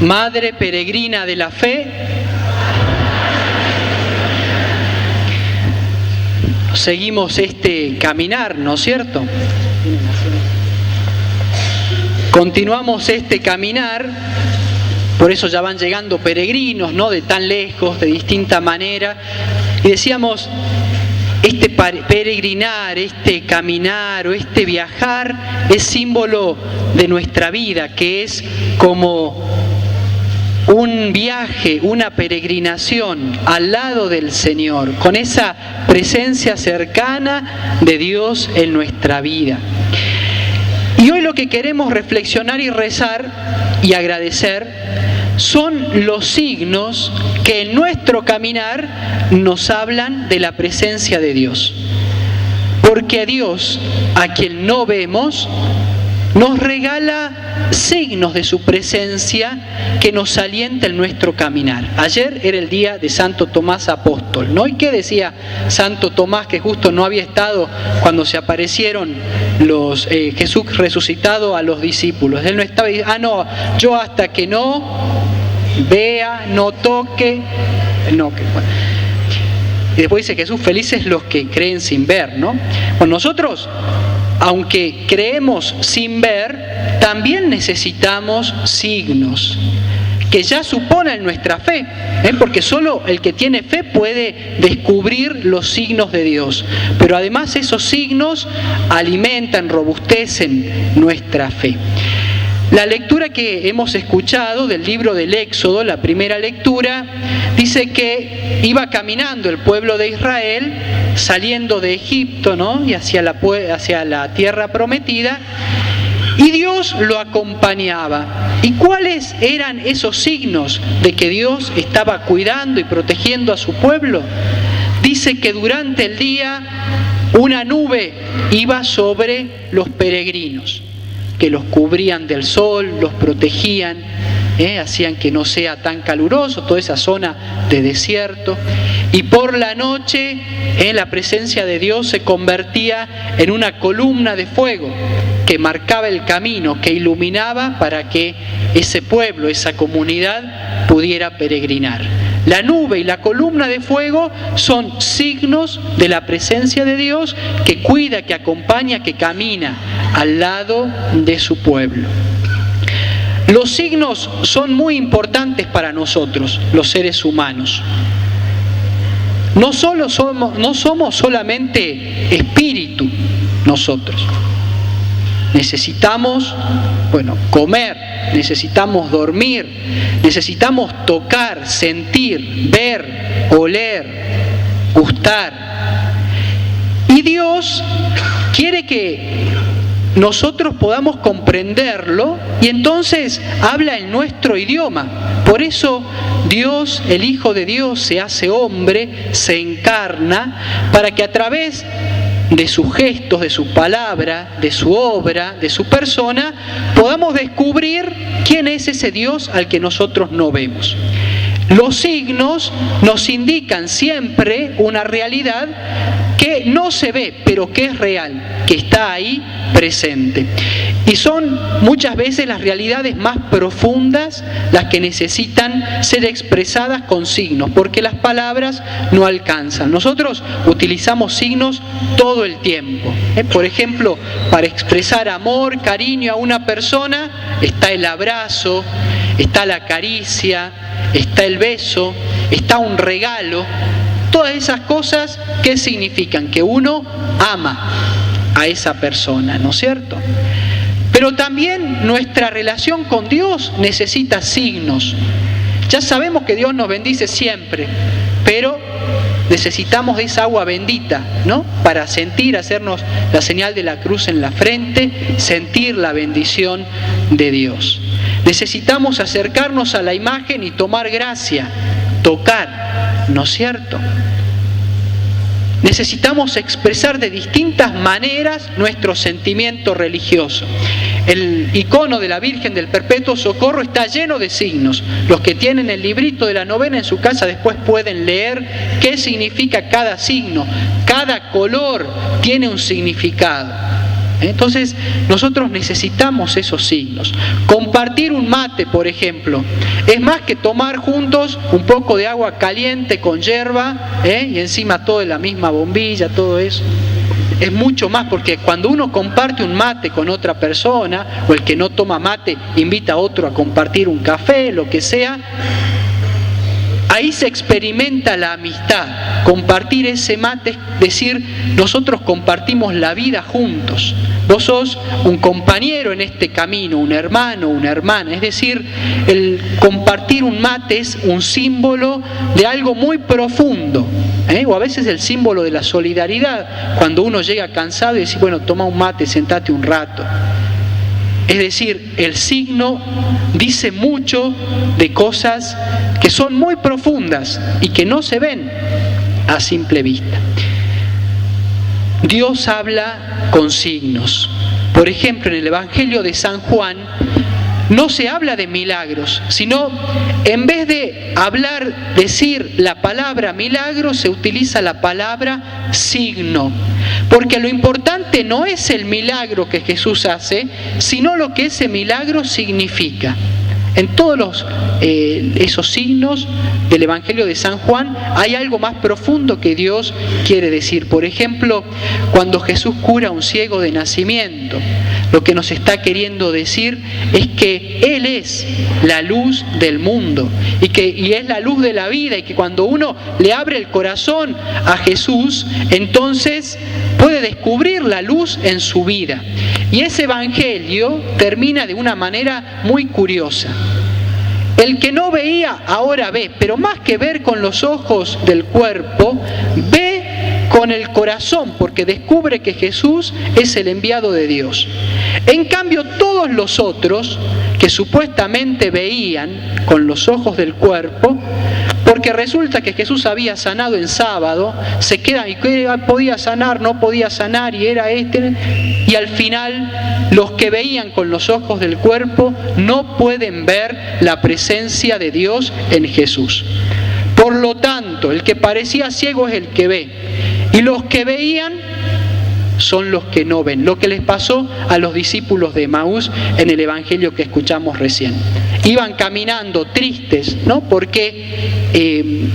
Madre peregrina de la fe, seguimos este caminar, ¿no es cierto? Continuamos este caminar, por eso ya van llegando peregrinos, ¿no? De tan lejos, de distinta manera. Y decíamos, este peregrinar, este caminar o este viajar es símbolo de nuestra vida, que es como un viaje, una peregrinación al lado del Señor, con esa presencia cercana de Dios en nuestra vida. Y hoy lo que queremos reflexionar y rezar y agradecer son los signos que en nuestro caminar nos hablan de la presencia de Dios. Porque a Dios, a quien no vemos, nos regala signos de su presencia que nos alienta en nuestro caminar. Ayer era el día de Santo Tomás Apóstol, ¿no? ¿Y qué decía Santo Tomás, que justo no había estado cuando se aparecieron Jesús resucitado a los discípulos? Él no estaba diciendo, yo hasta que no vea, no toque, no, que bueno. Y después dice Jesús, felices los que creen sin ver, ¿no? Bueno, nosotros, aunque creemos sin ver, también necesitamos signos que ya suponen nuestra fe, porque solo el que tiene fe puede descubrir los signos de Dios. Pero además esos signos alimentan, robustecen nuestra fe. La lectura que hemos escuchado del libro del Éxodo, la primera lectura, dice que iba caminando el pueblo de Israel, saliendo de Egipto, ¿no? Y hacia la tierra prometida, y Dios lo acompañaba. ¿Y cuáles eran esos signos de que Dios estaba cuidando y protegiendo a su pueblo? Dice que durante el día una nube iba sobre los peregrinos, que los cubrían del sol, los protegían, hacían que no sea tan caluroso, toda esa zona de desierto. Y por la noche, la presencia de Dios se convertía en una columna de fuego que marcaba el camino, que iluminaba para que ese pueblo, esa comunidad pudiera peregrinar. La nube y la columna de fuego son signos de la presencia de Dios que cuida, que acompaña, que camina al lado de su pueblo. Los signos son muy importantes para nosotros, los seres humanos. No somos solamente espíritu nosotros. Necesitamos, comer, necesitamos dormir, necesitamos tocar, sentir, ver, oler, gustar. Y Dios quiere que nosotros podamos comprenderlo y entonces habla en nuestro idioma. Por eso Dios, el Hijo de Dios, se hace hombre, se encarna, para que a través de sus gestos, de su palabra, de su obra, de su persona, podamos descubrir quién es ese Dios al que nosotros no vemos. Los signos nos indican siempre una realidad que no se ve, pero que es real, que está ahí presente. Y son muchas veces las realidades más profundas las que necesitan ser expresadas con signos, porque las palabras no alcanzan. Nosotros utilizamos signos todo el tiempo. Por ejemplo, para expresar amor, cariño a una persona, está el abrazo, está la caricia, está el beso, está un regalo. Todas esas cosas, ¿qué significan? Que uno ama a esa persona, ¿no es cierto? Pero también nuestra relación con Dios necesita signos. Ya sabemos que Dios nos bendice siempre, pero necesitamos de esa agua bendita, ¿no? Para sentir, hacernos la señal de la cruz en la frente, sentir la bendición de Dios. Necesitamos acercarnos a la imagen y tomar gracia, tocar, ¿no es cierto? Necesitamos expresar de distintas maneras nuestro sentimiento religioso. El icono de la Virgen del Perpetuo Socorro está lleno de signos. Los que tienen el librito de la novena en su casa después pueden leer qué significa cada signo. Cada color tiene un significado. Entonces nosotros necesitamos esos signos. Compartir un mate, por ejemplo, es más que tomar juntos un poco de agua caliente con hierba, y encima todo de la misma bombilla, todo eso. Es mucho más, porque cuando uno comparte un mate con otra persona, o el que no toma mate invita a otro a compartir un café, lo que sea, ahí se experimenta la amistad. Compartir ese mate es decir, nosotros compartimos la vida juntos. Vos sos un compañero en este camino, un hermano, una hermana. Es decir, el compartir un mate es un símbolo de algo muy profundo. O a veces el símbolo de la solidaridad. Cuando uno llega cansado y dice, bueno, toma un mate, sentate un rato. Es decir, el signo dice mucho de cosas que son muy profundas y que no se ven a simple vista. Dios habla con signos. Por ejemplo, en el Evangelio de San Juan no se habla de milagros, sino en vez de decir la palabra milagro, se utiliza la palabra signo. Porque lo importante no es el milagro que Jesús hace, sino lo que ese milagro significa. En todos esos signos del Evangelio de San Juan hay algo más profundo que Dios quiere decir. Por ejemplo, cuando Jesús cura a un ciego de nacimiento, lo que nos está queriendo decir es que Él es la luz del mundo y es la luz de la vida, y que cuando uno le abre el corazón a Jesús, entonces puede descubrir la luz en su vida. Y ese Evangelio termina de una manera muy curiosa. El que no veía, ahora ve, pero más que ver con los ojos del cuerpo, ve con el corazón, porque descubre que Jesús es el enviado de Dios. En cambio, todos los otros, que supuestamente veían con los ojos del cuerpo, porque resulta que Jesús había sanado en sábado, se quedan y podía sanar, no podía sanar, y era y al final los que veían con los ojos del cuerpo no pueden ver la presencia de Dios en Jesús. Por lo tanto, el que parecía ciego es el que ve, y los que veían son los que no ven. Lo que les pasó a los discípulos de Emaús en el Evangelio que escuchamos recién. Iban caminando tristes, ¿no? Porque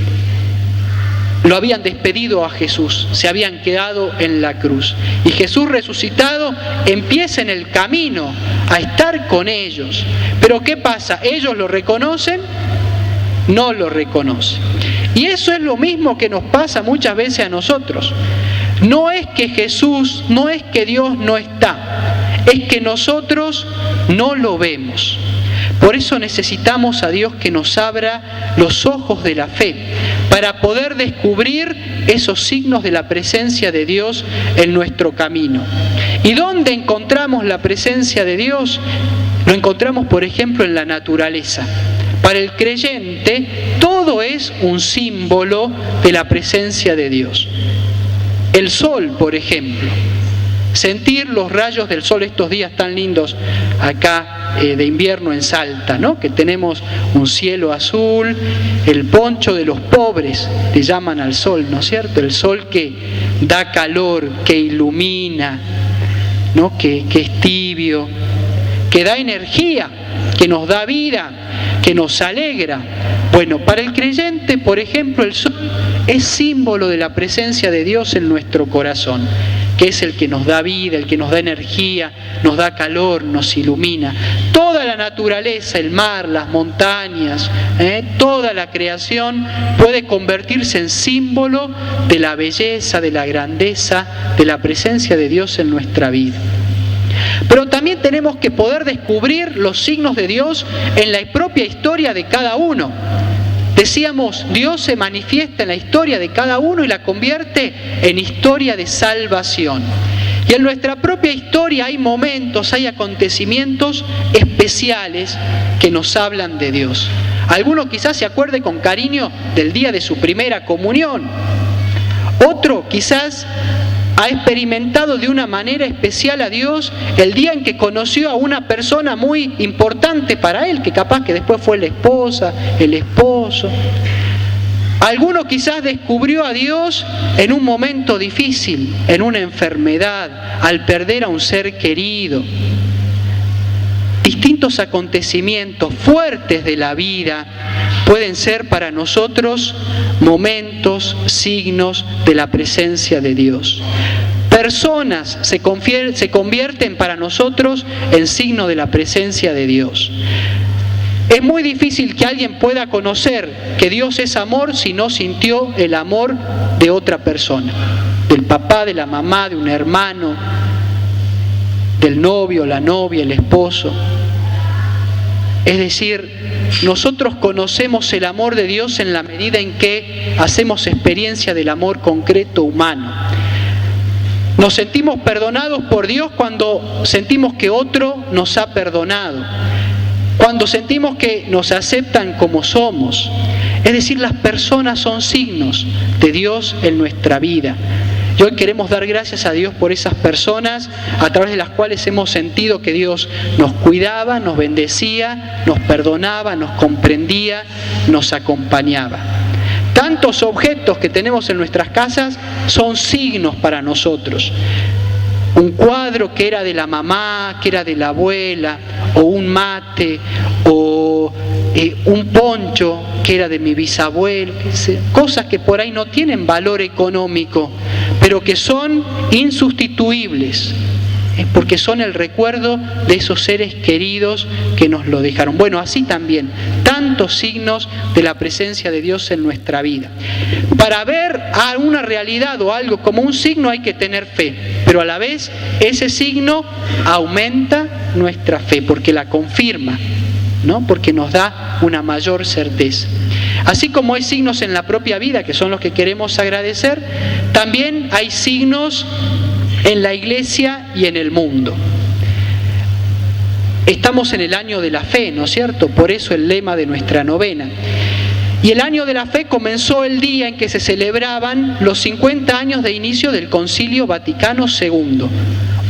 lo habían despedido a Jesús, se habían quedado en la cruz. Y Jesús resucitado empieza en el camino a estar con ellos. Pero ¿qué pasa? ¿Ellos lo reconocen? No lo reconocen. Y eso es lo mismo que nos pasa muchas veces a nosotros. No es que Jesús, no es que Dios no está, es que nosotros no lo vemos. Por eso necesitamos a Dios que nos abra los ojos de la fe, para poder descubrir esos signos de la presencia de Dios en nuestro camino. ¿Y dónde encontramos la presencia de Dios? Lo encontramos, por ejemplo, en la naturaleza. Para el creyente, todo es un símbolo de la presencia de Dios. El sol, por ejemplo. Sentir los rayos del sol estos días tan lindos acá de invierno en Salta, ¿no? Que tenemos un cielo azul, el poncho de los pobres, le llaman al sol, ¿no es cierto? El sol que da calor, que ilumina, ¿no? Que es tibio, que da energía, que nos da vida, que nos alegra. Bueno, para el creyente, por ejemplo, el sol es símbolo de la presencia de Dios en nuestro corazón, que es el que nos da vida, el que nos da energía, nos da calor, nos ilumina. Toda la naturaleza, el mar, las montañas, toda la creación puede convertirse en símbolo de la belleza, de la grandeza, de la presencia de Dios en nuestra vida. Pero también tenemos que poder descubrir los signos de Dios en la propia historia de cada uno. Decíamos, Dios se manifiesta en la historia de cada uno y la convierte en historia de salvación. Y en nuestra propia historia hay momentos, hay acontecimientos especiales que nos hablan de Dios. Alguno quizás se acuerde con cariño del día de su primera comunión. Otro quizás ha experimentado de una manera especial a Dios el día en que conoció a una persona muy importante para él, que capaz que después fue la esposa, el esposo. Alguno quizás descubrió a Dios en un momento difícil, en una enfermedad, al perder a un ser querido. Distintos acontecimientos fuertes de la vida pueden ser para nosotros momentos, signos de la presencia de Dios. Personas se convierten para nosotros en signo de la presencia de Dios. Es muy difícil que alguien pueda conocer que Dios es amor si no sintió el amor de otra persona, del papá, de la mamá, de un hermano, del novio, la novia, el esposo. Es decir, nosotros conocemos el amor de Dios en la medida en que hacemos experiencia del amor concreto humano. Nos sentimos perdonados por Dios cuando sentimos que otro nos ha perdonado, cuando sentimos que nos aceptan como somos. Es decir, las personas son signos de Dios en nuestra vida. Y hoy queremos dar gracias a Dios por esas personas a través de las cuales hemos sentido que Dios nos cuidaba, nos bendecía, nos perdonaba, nos comprendía, nos acompañaba. Tantos objetos que tenemos en nuestras casas son signos para nosotros. Un cuadro que era de la mamá, que era de la abuela, o un mate, o un poncho que era de mi bisabuelo, cosas que por ahí no tienen valor económico, pero que son insustituibles, porque son el recuerdo de esos seres queridos que nos lo dejaron. Bueno, así también, tantos signos de la presencia de Dios en nuestra vida. Para ver a una realidad o algo como un signo hay que tener fe, pero a la vez ese signo aumenta nuestra fe, porque la confirma, ¿no? Porque nos da una mayor certeza. Así como hay signos en la propia vida, que son los que queremos agradecer, también hay signos en la iglesia y en el mundo. Estamos en el año de la fe, ¿no es cierto? Por eso el lema de nuestra novena. Y el año de la fe comenzó el día en que se celebraban los 50 años de inicio del Concilio Vaticano II.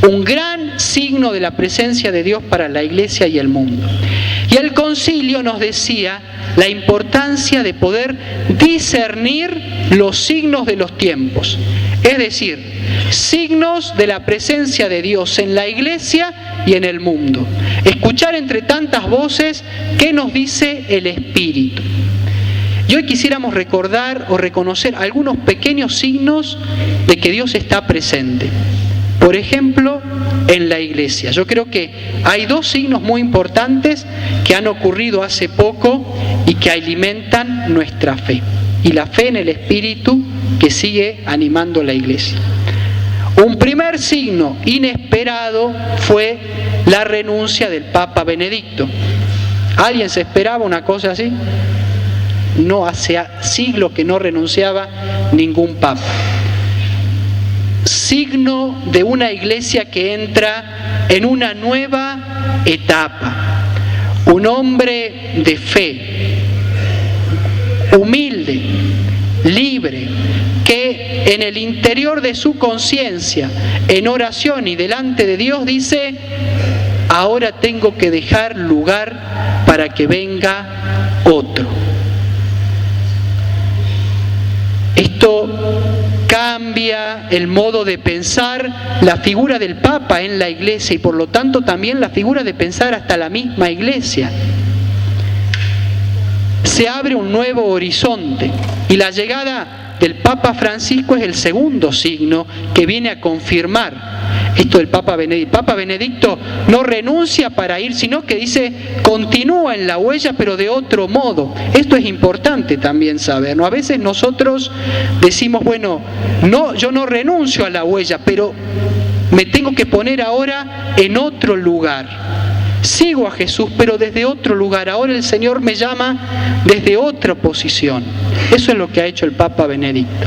Un gran signo de la presencia de Dios para la iglesia y el mundo. Y el concilio nos decía la importancia de poder discernir los signos de los tiempos. Es decir, signos de la presencia de Dios en la iglesia y en el mundo. Escuchar entre tantas voces qué nos dice el Espíritu. Y hoy quisiéramos recordar o reconocer algunos pequeños signos de que Dios está presente. Por ejemplo, en la iglesia. Yo creo que hay dos signos muy importantes que han ocurrido hace poco y que alimentan nuestra fe. Y la fe en el Espíritu que sigue animando la iglesia. Un primer signo inesperado fue la renuncia del Papa Benedicto. ¿Alguien se esperaba una cosa así? No, hace siglos que no renunciaba ningún Papa. Signo de una iglesia que entra en una nueva etapa. Un hombre de fe, humilde, libre, que en el interior de su conciencia, en oración y delante de Dios, dice: ahora tengo que dejar lugar para que venga otro. Esto cambia el modo de pensar la figura del Papa en la iglesia y por lo tanto también la figura de pensar hasta la misma iglesia. Se abre un nuevo horizonte y la llegada del Papa Francisco es el segundo signo que viene a confirmar esto del Papa Benedicto. Papa Benedicto no renuncia para ir, sino que dice, continúa en la huella, pero de otro modo. Esto es importante también saber, ¿no? A veces nosotros decimos, bueno, no, yo no renuncio a la huella, pero me tengo que poner ahora en otro lugar. Sigo a Jesús, pero desde otro lugar. Ahora el Señor me llama desde otra posición. Eso es lo que ha hecho el Papa Benedicto.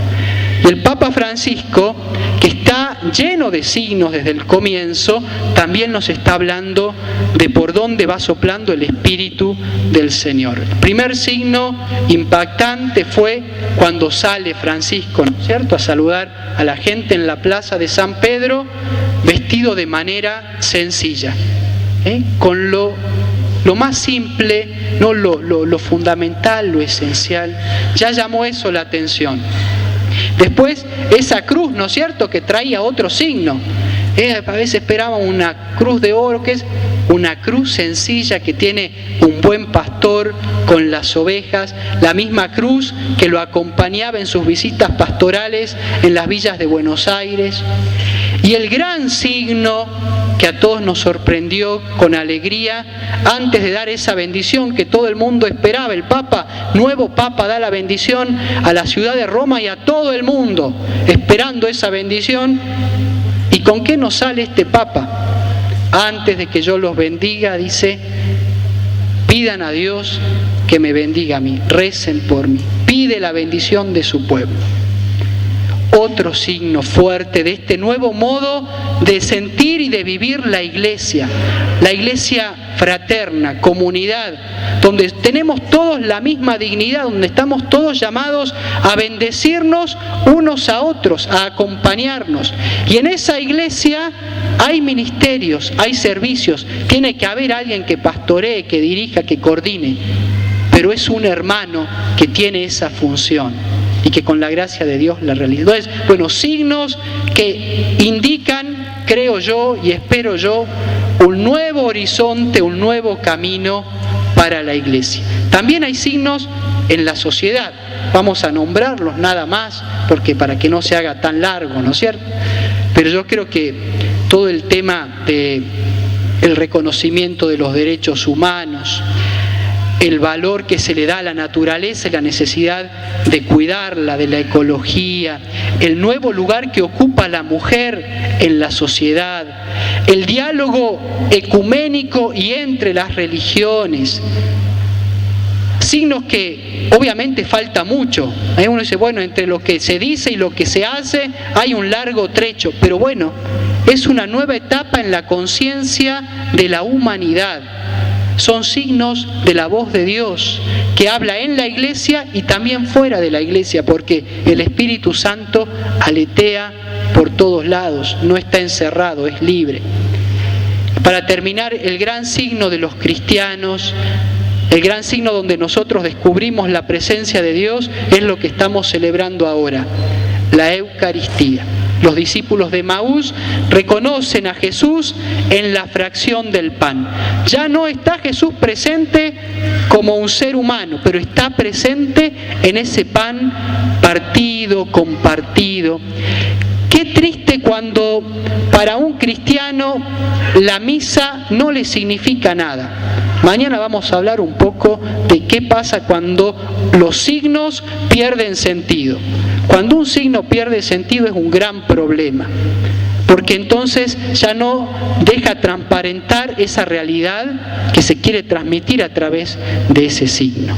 Y el Papa Francisco, que está lleno de signos desde el comienzo, también nos está hablando de por dónde va soplando el Espíritu del Señor. El primer signo impactante fue cuando sale Francisco, ¿no es cierto?, a saludar a la gente en la plaza de San Pedro, vestido de manera sencilla, con lo lo más simple, no lo fundamental, lo esencial. Ya llamó eso la atención. Después, esa cruz, ¿no es cierto?, que traía otro signo. A veces esperaban una cruz de oro, que es una cruz sencilla que tiene un buen pastor con las ovejas, la misma cruz que lo acompañaba en sus visitas pastorales en las villas de Buenos Aires. Y el gran signo que a todos nos sorprendió con alegría, antes de dar esa bendición que todo el mundo esperaba, el Papa, nuevo Papa, da la bendición a la ciudad de Roma y a todo el mundo, esperando esa bendición. ¿Y con qué nos sale este Papa? Antes de que yo los bendiga, dice, pidan a Dios que me bendiga a mí, recen por mí, pide la bendición de su pueblo. Otro signo fuerte de este nuevo modo de sentir y de vivir la iglesia fraterna, comunidad, donde tenemos todos la misma dignidad, donde estamos todos llamados a bendecirnos unos a otros, a acompañarnos. Y en esa iglesia hay ministerios, hay servicios, tiene que haber alguien que pastoree, que dirija, que coordine, pero es un hermano que tiene esa función y que con la gracia de Dios la realiza. Entonces, bueno, signos que indican, creo yo y espero yo, un nuevo horizonte, un nuevo camino para la iglesia. También hay signos en la sociedad, vamos a nombrarlos nada más, porque para que no se haga tan largo, ¿no es cierto? Pero yo creo que todo el tema del reconocimiento de los derechos humanos, el valor que se le da a la naturaleza y la necesidad de cuidarla, de la ecología, el nuevo lugar que ocupa la mujer en la sociedad, el diálogo ecuménico y entre las religiones. Signos que obviamente falta mucho. Uno dice, bueno, entre lo que se dice y lo que se hace hay un largo trecho, pero bueno, es una nueva etapa en la conciencia de la humanidad. Son signos de la voz de Dios que habla en la iglesia y también fuera de la iglesia, porque el Espíritu Santo aletea por todos lados, no está encerrado, es libre. Para terminar, el gran signo de los cristianos, el gran signo donde nosotros descubrimos la presencia de Dios, es lo que estamos celebrando ahora, la Eucaristía. Los discípulos de Maús reconocen a Jesús en la fracción del pan. Ya no está Jesús presente como un ser humano, pero está presente en ese pan partido, compartido. Qué triste cuando para un cristiano la misa no le significa nada. Mañana vamos a hablar un poco de qué pasa cuando los signos pierden sentido. Cuando un signo pierde sentido es un gran problema, porque entonces ya no deja transparentar esa realidad que se quiere transmitir a través de ese signo.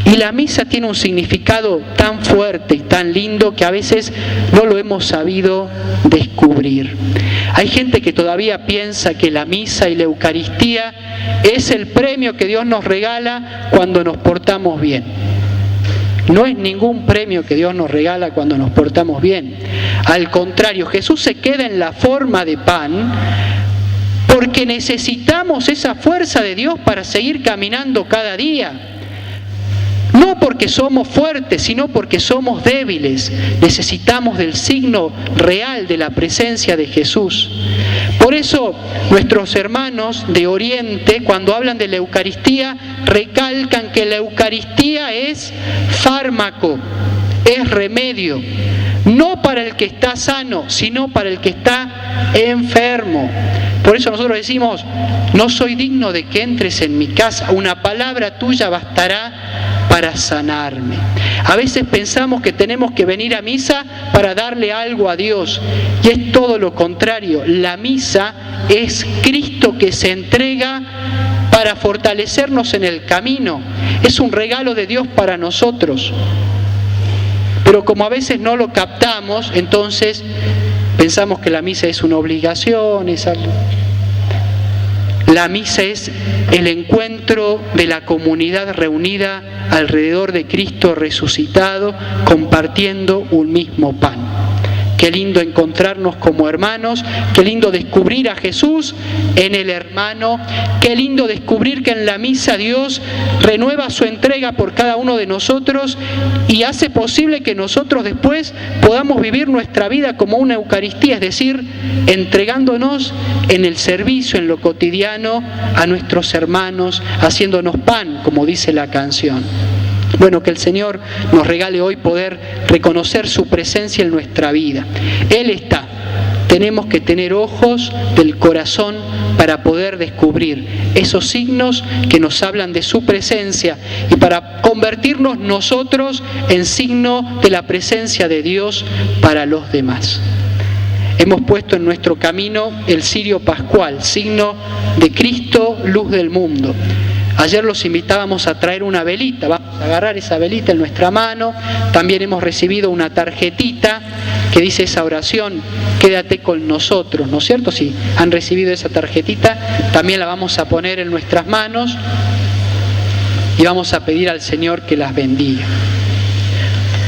Y la misa tiene un significado tan fuerte y tan lindo que a veces no lo hemos sabido descubrir. Hay gente que todavía piensa que la misa y la Eucaristía es el premio que Dios nos regala cuando nos portamos bien. No es ningún premio que Dios nos regala cuando nos portamos bien. Al contrario, Jesús se queda en la forma de pan porque necesitamos esa fuerza de Dios para seguir caminando cada día. No porque somos fuertes, sino porque somos débiles. Necesitamos del signo real de la presencia de Jesús. Por eso nuestros hermanos de Oriente, cuando hablan de la Eucaristía, recalcan que la Eucaristía es fármaco, es remedio. No para el que está sano, sino para el que está enfermo. Por eso nosotros decimos, no soy digno de que entres en mi casa, una palabra tuya bastará para sanarme. A veces pensamos que tenemos que venir a misa para darle algo a Dios, y es todo lo contrario. La misa es Cristo que se entrega para fortalecernos en el camino. Es un regalo de Dios para nosotros. Pero como a veces no lo captamos, entonces pensamos que la misa es una obligación, es algo. La misa es el encuentro de la comunidad reunida alrededor de Cristo resucitado, compartiendo un mismo pan. qué lindo encontrarnos como hermanos, qué lindo descubrir a Jesús en el hermano, qué lindo descubrir que en la misa Dios renueva su entrega por cada uno de nosotros y hace posible que nosotros después podamos vivir nuestra vida como una Eucaristía, es decir, entregándonos en el servicio, en lo cotidiano, a nuestros hermanos, haciéndonos pan, como dice la canción. Bueno, que el Señor nos regale hoy poder reconocer su presencia en nuestra vida. Él está. Tenemos que tener ojos del corazón para poder descubrir esos signos que nos hablan de su presencia y para convertirnos nosotros en signo de la presencia de Dios para los demás. Hemos puesto en nuestro camino el cirio pascual, signo de Cristo, luz del mundo. Ayer los invitábamos a traer una velita, vamos a agarrar esa velita en nuestra mano. También hemos recibido una tarjetita que dice esa oración, quédate con nosotros, ¿no es cierto? Si han recibido esa tarjetita, también la vamos a poner en nuestras manos y vamos a pedir al Señor que las bendiga.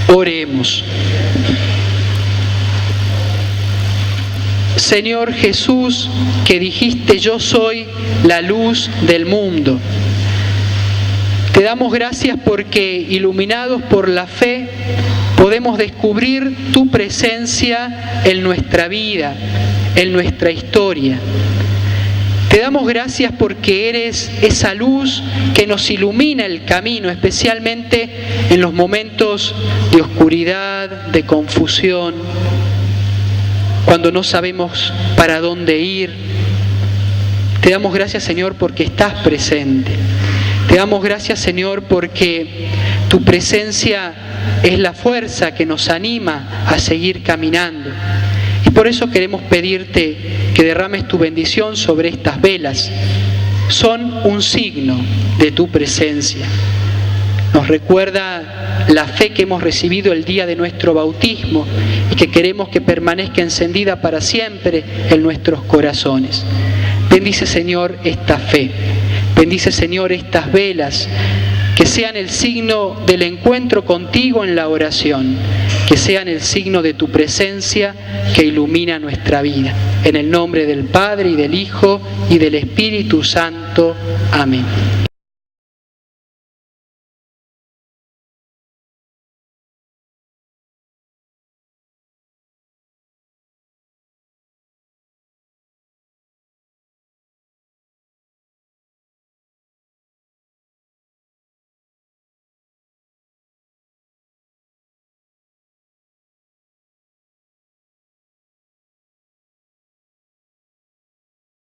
Oremos. Señor Jesús, que dijiste yo soy la luz del mundo. Te damos gracias porque, iluminados por la fe, podemos descubrir tu presencia en nuestra vida, en nuestra historia. Te damos gracias porque eres esa luz que nos ilumina el camino, especialmente en los momentos de oscuridad, de confusión, cuando no sabemos para dónde ir. Te damos gracias, Señor, porque estás presente. Te damos gracias, Señor, porque tu presencia es la fuerza que nos anima a seguir caminando. Y por eso queremos pedirte que derrames tu bendición sobre estas velas. Son un signo de tu presencia. Nos recuerda la fe que hemos recibido el día de nuestro bautismo y que queremos que permanezca encendida para siempre en nuestros corazones. Bendice, Señor, esta fe. Bendice, Señor, estas velas, que sean el signo del encuentro contigo en la oración, que sean el signo de tu presencia que ilumina nuestra vida. En el nombre del Padre, y del Hijo, y del Espíritu Santo. Amén.